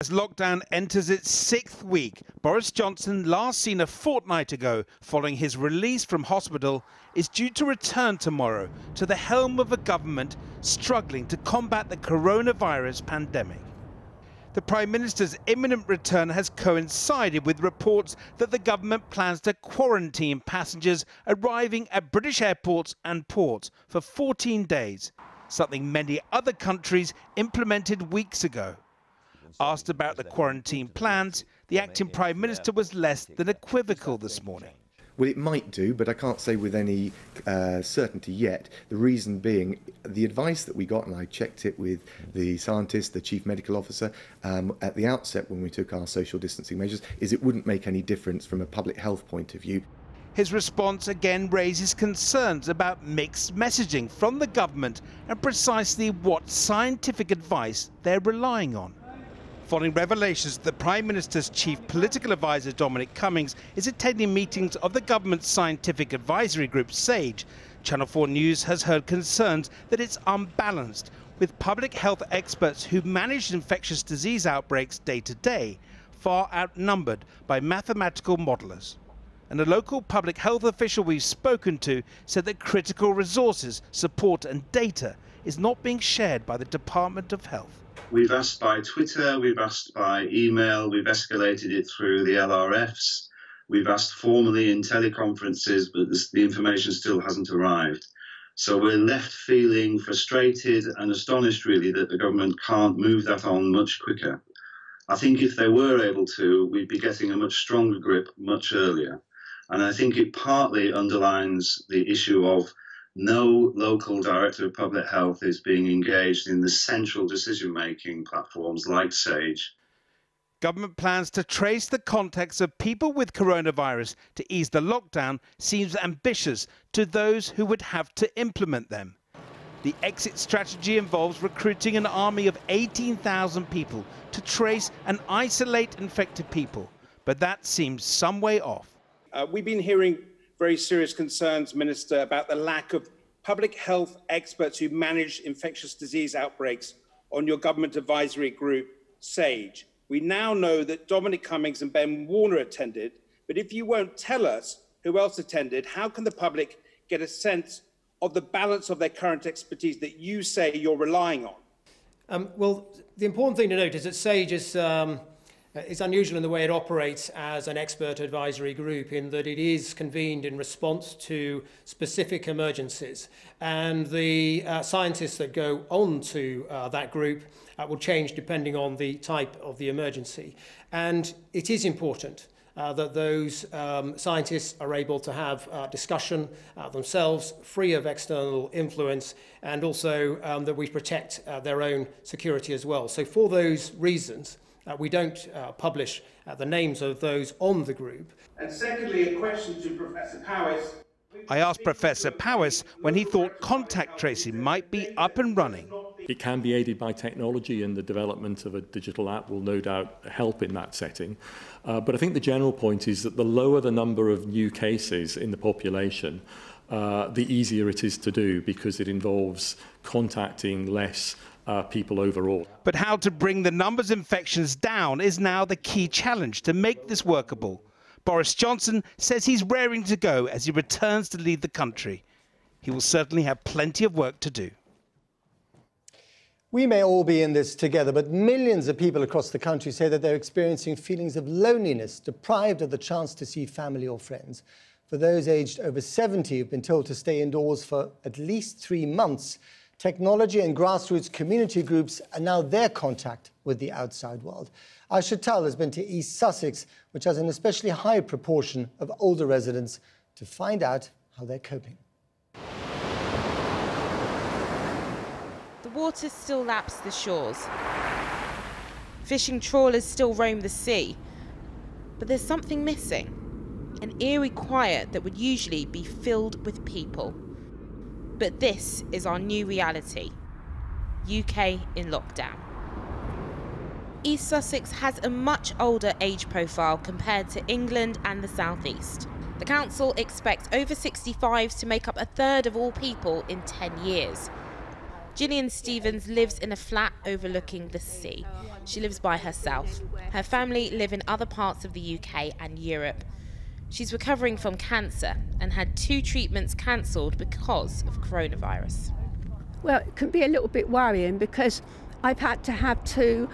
As lockdown enters its 6th week, Boris Johnson, last seen a fortnight ago following his release from hospital, is due to return tomorrow to the helm of a government struggling to combat the coronavirus pandemic. The Prime Minister's imminent return has coincided with reports that the government plans to quarantine passengers arriving at British airports and ports for 14 days, something many other countries implemented weeks ago. Asked about the quarantine plans, the acting Prime Minister was less than equivocal this morning. Well, it might do, but I can't say with any certainty yet. The reason being, the advice that we got, and I checked it with the scientist, the chief medical officer, at the outset when we took our social distancing measures, is it wouldn't make any difference from a public health point of view. His response again raises concerns about mixed messaging from the government and precisely what scientific advice they're relying on. Following revelations that the Prime Minister's chief political advisor, Dominic Cummings, is attending meetings of the government's scientific advisory group, SAGE, Channel 4 News has heard concerns that it's unbalanced, with public health experts who manage infectious disease outbreaks day to day far outnumbered by mathematical modelers. And a local public health official we've spoken to said that critical resources, support and data is not being shared by the Department of Health. We've asked by Twitter, we've asked by email, we've escalated it through the LRFs, we've asked formally in teleconferences, but the information still hasn't arrived. So we're left feeling frustrated and astonished, really, that the government can't move that on much quicker. I think if they were able to, we'd be getting a much stronger grip much earlier. And I think it partly underlines the issue of no local director of public health is being engaged in the central decision-making platforms like SAGE. Government plans to trace the contacts of people with coronavirus to ease the lockdown seems ambitious to those who would have to implement them. The exit strategy involves recruiting an army of 18,000 people to trace and isolate infected people, but that seems some way off. We've been hearing very serious concerns, Minister, about the lack of public health experts who manage infectious disease outbreaks on your government advisory group, SAGE. We now know that Dominic Cummings and Ben Warner attended, but if you won't tell us who else attended, how can the public get a sense of the balance of their current expertise that you say you're relying on? Well, the important thing to note is that SAGE is unusual in the way it operates as an expert advisory group, in that it is convened in response to specific emergencies. And the scientists that go on to that group will change depending on the type of the emergency. And it is important that those scientists are able to have discussion themselves, free of external influence, and also that we protect their own security as well. So for those reasons, we don't publish the names of those on the group. And secondly, a question to Professor Powis. I asked Professor Powis when he thought contact tracing might be up and running. It can be aided by technology, and the development of a digital app will no doubt help in that setting. But I think the general point is that the lower the number of new cases in the population, the easier it is to do, because it involves contacting less people overall. But how to bring the numbers of infections down is now the key challenge to make this workable. Boris Johnson says he's raring to go as he returns to lead the country. He will certainly have plenty of work to do. We may all be in this together, but millions of people across the country say that they're experiencing feelings of loneliness, deprived of the chance to see family or friends. For those aged over 70 who've been told to stay indoors for at least 3 months, technology and grassroots community groups are now their contact with the outside world. Our Chantal has been to East Sussex, which has an especially high proportion of older residents, to find out how they're coping. The water still laps the shores. Fishing trawlers still roam the sea. But there's something missing. An eerie quiet that would usually be filled with people. But this is our new reality. UK in lockdown. East Sussex has a much older age profile compared to England and the South East. The council expects over 65s to make up a third of all people in 10 years. Gillian Stevens lives in a flat overlooking the sea. She lives by herself. Her family live in other parts of the UK and Europe. She's recovering from cancer and had 2 treatments cancelled because of coronavirus. Well, it can be a little bit worrying because I've had to have 2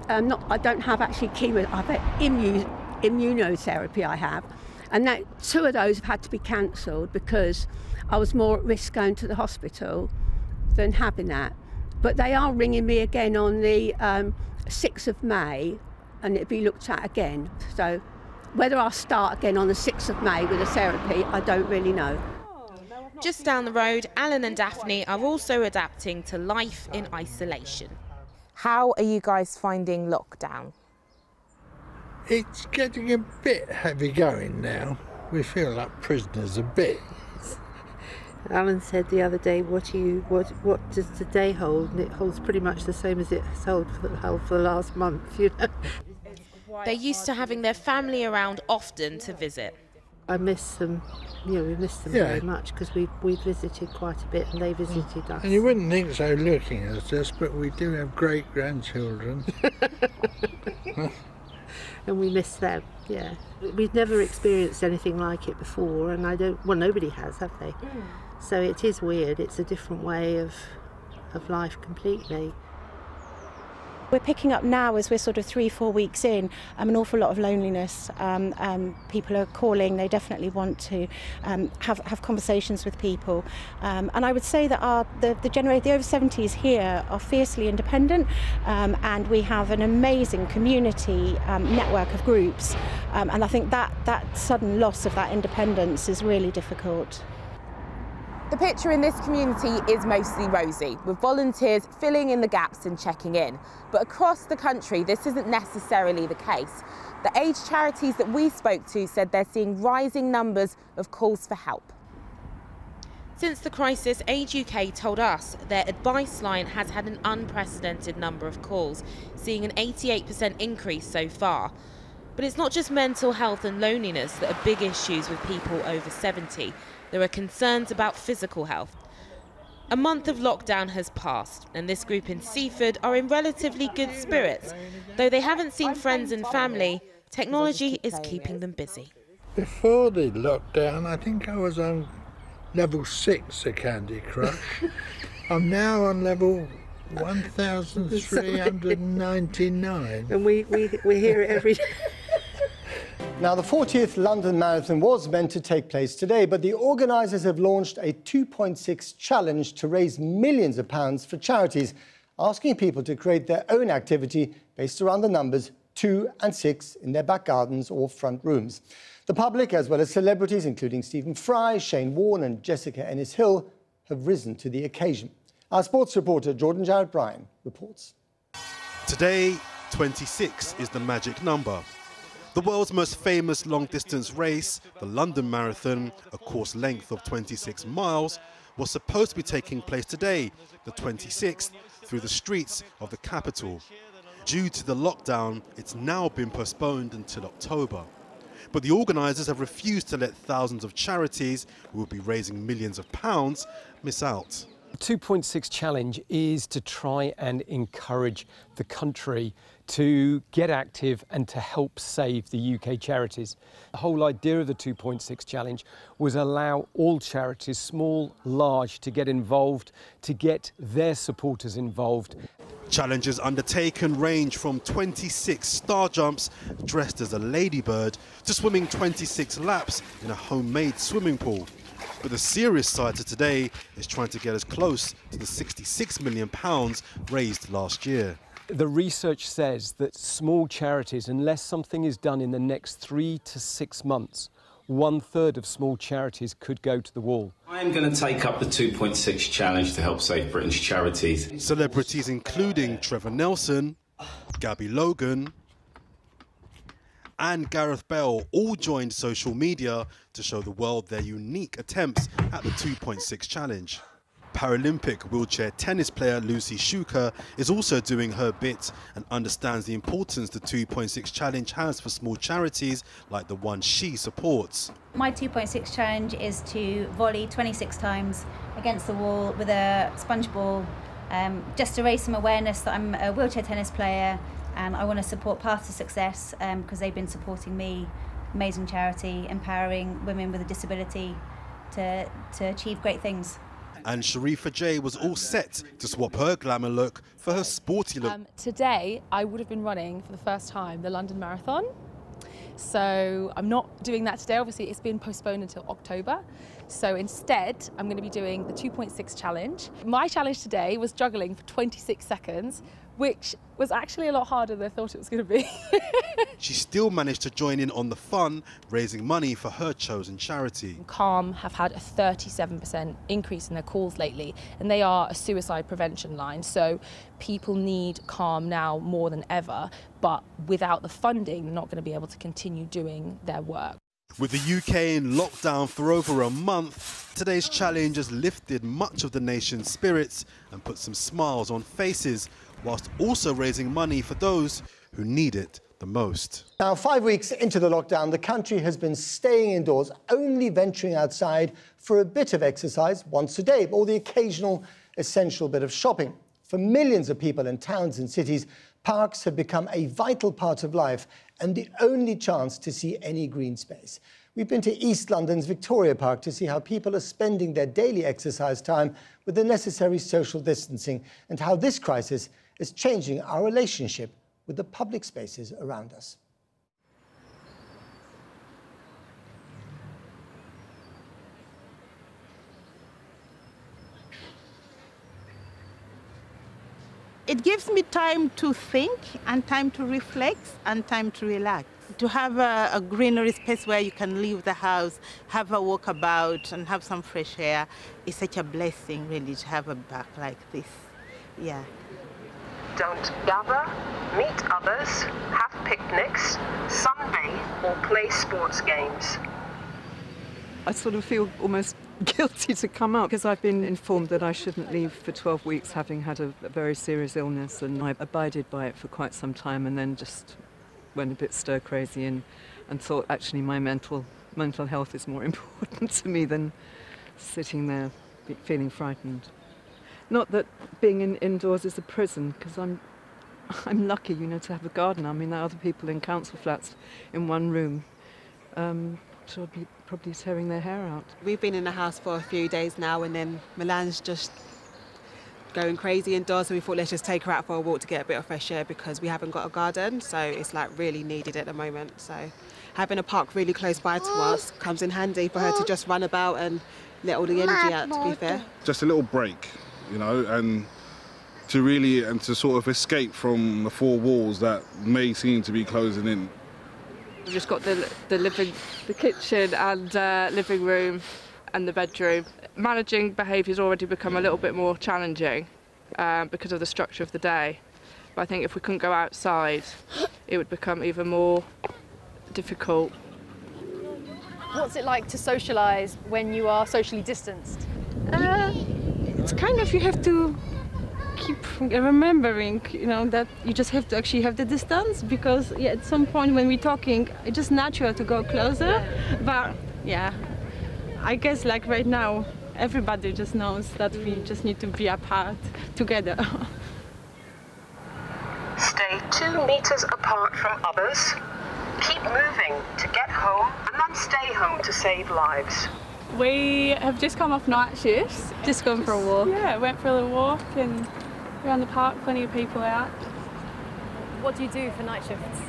I don't have actually chemo, I've had immunotherapy I have, and that 2 of those have had to be cancelled because I was more at risk going to the hospital than having that. But they are ringing me again on the 6th of May and it'll be looked at again. So whether I'll start again on the 6th of May with the therapy, I don't really know. Just down the road, Alan and Daphne are also adapting to life in isolation. How are you guys finding lockdown? It's getting a bit heavy going now. We feel like prisoners a bit. Alan said the other day, what does today hold? And it holds pretty much the same as it has held for the last month, you know. They're used to having their family around often to visit. I miss them, we miss them very much because we visited quite a bit and they visited us. And you wouldn't think so looking at us, but we do have great-grandchildren. And we miss them, yeah. We've never experienced anything like it before and nobody has, have they? So it is weird, it's a different way of life completely. We're picking up now as we're sort of 3-4 weeks in, an awful lot of loneliness. People are calling, they definitely want to have conversations with people. And I would say that the over 70s here are fiercely independent, and we have an amazing community network of groups. And I think that sudden loss of that independence is really difficult. The picture in this community is mostly rosy, with volunteers filling in the gaps and checking in. But across the country, this isn't necessarily the case. The aged charities that we spoke to said they're seeing rising numbers of calls for help. Since the crisis, Age UK told us their advice line has had an unprecedented number of calls, seeing an 88% increase so far. But it's not just mental health and loneliness that are big issues with people over 70. There are concerns about physical health. A month of lockdown has passed, and this group in Seaford are in relatively good spirits. Though they haven't seen friends and family, technology is keeping them busy. Before the lockdown, I think I was on level 6 of Candy Crush. I'm now on level 1,399. And we hear it every day. Now, the 40th London Marathon was meant to take place today, but the organisers have launched a 2.6 challenge to raise millions of pounds for charities, asking people to create their own activity based around the numbers 2 and 6 in their back gardens or front rooms. The public, as well as celebrities, including Stephen Fry, Shane Warne and Jessica Ennis-Hill, have risen to the occasion. Our sports reporter, Jordan Jarrett Bryan, reports. Today, 26 is the magic number. The world's most famous long-distance race, the London Marathon, a course length of 26 miles, was supposed to be taking place today, the 26th, through the streets of the capital. Due to the lockdown, it's now been postponed until October. But the organisers have refused to let thousands of charities, who will be raising millions of pounds, miss out. The 2.6 challenge is to try and encourage the country to get active and to help save the UK charities. The whole idea of the 2.6 challenge was allow all charities, small, large, to get involved, to get their supporters involved. Challenges undertaken range from 26 star jumps dressed as a ladybird to swimming 26 laps in a homemade swimming pool. But the serious side to today is trying to get as close to the £66 million raised last year. The research says that small charities, unless something is done in the next 3 to 6 months, 1/3 of small charities could go to the wall. I am going to take up the 2.6 challenge to help save Britain's charities. Celebrities including Trevor Nelson, Gabby Logan and Gareth Bale all joined social media to show the world their unique attempts at the 2.6 challenge. Paralympic wheelchair tennis player Lucy Shuker is also doing her bit and understands the importance the 2.6 challenge has for small charities like the one she supports. My 2.6 challenge is to volley 26 times against the wall with a sponge ball just to raise some awareness that I'm a wheelchair tennis player and I want to support Path to Success because they've been supporting me. Amazing charity, empowering women with a disability to achieve great things. And Sharifa J was all set to swap her glamour look for her sporty look. Today, I would have been running for the first time the London Marathon. So I'm not doing that today. Obviously, it's been postponed until October. So instead, I'm going to be doing the 2.6 challenge. My challenge today was juggling for 26 seconds, which was actually a lot harder than I thought it was going to be. She still managed to join in on the fun, raising money for her chosen charity. Calm have had a 37% increase in their calls lately, and they are a suicide prevention line. So people need Calm now more than ever, but without the funding, they're not going to be able to continue doing their work. With the UK in lockdown for over a month, today's challenge has lifted much of the nation's spirits and put some smiles on faces, whilst also raising money for those who need it the most. Now, 5 weeks into the lockdown, the country has been staying indoors, only venturing outside for a bit of exercise once a day, or the occasional essential bit of shopping. For millions of people in towns and cities, parks have become a vital part of life and the only chance to see any green space. We've been to East London's Victoria Park to see how people are spending their daily exercise time with the necessary social distancing and how this crisis is changing our relationship with the public spaces around us. It gives me time to think and time to reflect and time to relax. To have a greenery space where you can leave the house, have a walk about and have some fresh air is such a blessing, really, to have a park like this. Yeah. Don't gather, meet others, have picnics, sunbathe or play sports games. I sort of feel almost guilty to come up because I've been informed that I shouldn't leave for 12 weeks having had a very serious illness, and I abided by it for quite some time and then just went a bit stir crazy and thought actually my mental health is more important to me than sitting there feeling frightened. Not that being indoors is a prison, because I'm lucky, you know, to have a garden. I mean, there are other people in council flats in one room who be probably tearing their hair out. We've been in the house for a few days now, and then Milan's just going crazy indoors, so we thought let's just take her out for a walk to get a bit of fresh air because we haven't got a garden, so it's like really needed at the moment. So having a park really close by to us comes in handy for her to just run about and let all the energy out, to be fair. Just a little break, you know, and to sort of escape from the four walls that may seem to be closing in. We've just got the kitchen and living room and the bedroom. Managing behaviour's already become a little bit more challenging because of the structure of the day. But I think if we couldn't go outside, it would become even more difficult. What's it like to socialise when you are socially distanced? It's kind of, you have to keep remembering, you know, that you just have to actually have the distance, because at some point when we're talking, it's just natural to go closer. But yeah, I guess like right now, everybody just knows that we just need to be apart together. Stay 2 meters apart from others. Keep moving to get home and then stay home to save lives. We have just come off night shifts. Just gone for a walk. Yeah, went for a little walk and around the park, plenty of people out. What do you do for night shifts?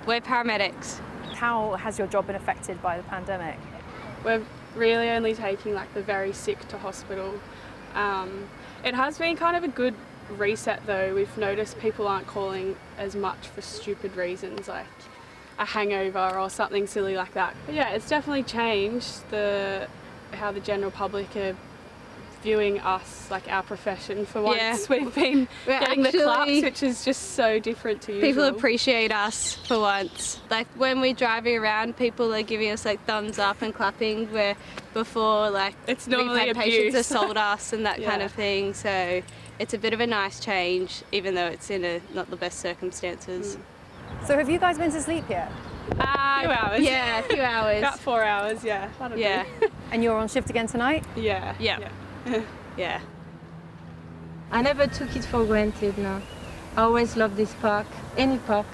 We're paramedics. How has your job been affected by the pandemic? We're really only taking like the very sick to hospital. It has been kind of a good reset though. We've noticed people aren't calling as much for stupid reasons like a hangover or something silly like that. But yeah, it's definitely changed how the general public are viewing us, like our profession. For once, yeah. We've been getting the claps, which is just so different to usual. People appreciate us for once. Like when we're driving around, people are giving us like thumbs up and clapping, where before like it's normally we've had patients abuse. assault us and that Yeah. kind of thing. So it's a bit of a nice change, even though it's in not the best circumstances. So have you guys been to sleep yet? A few hours. Yeah, a few hours. About 4 hours, yeah. That'll Yeah. And you're on shift again tonight? Yeah. Yeah. Yeah. I never took it for granted, no. I always loved this park, any park.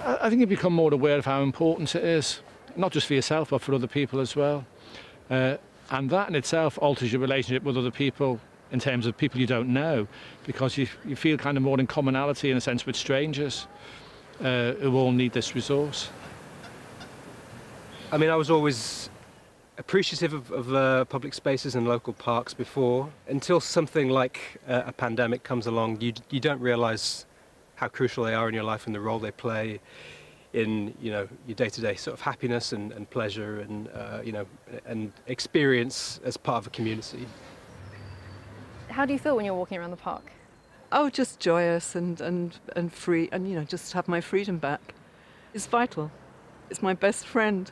I think you become more aware of how important it is, not just for yourself, but for other people as well. And that in itself alters your relationship with other people in terms of people you don't know, because you feel kind of more in commonality in a sense with strangers who all need this resource. I mean, I was always appreciative of public spaces and local parks before, until something like a pandemic comes along. You don't realise how crucial they are in your life and the role they play in, you know, your day-to-day sort of happiness and pleasure and you know, and experience as part of a community. How do you feel when you're walking around the park? Oh, just joyous and free, and you know, just have my freedom back. It's vital. It's my best friend.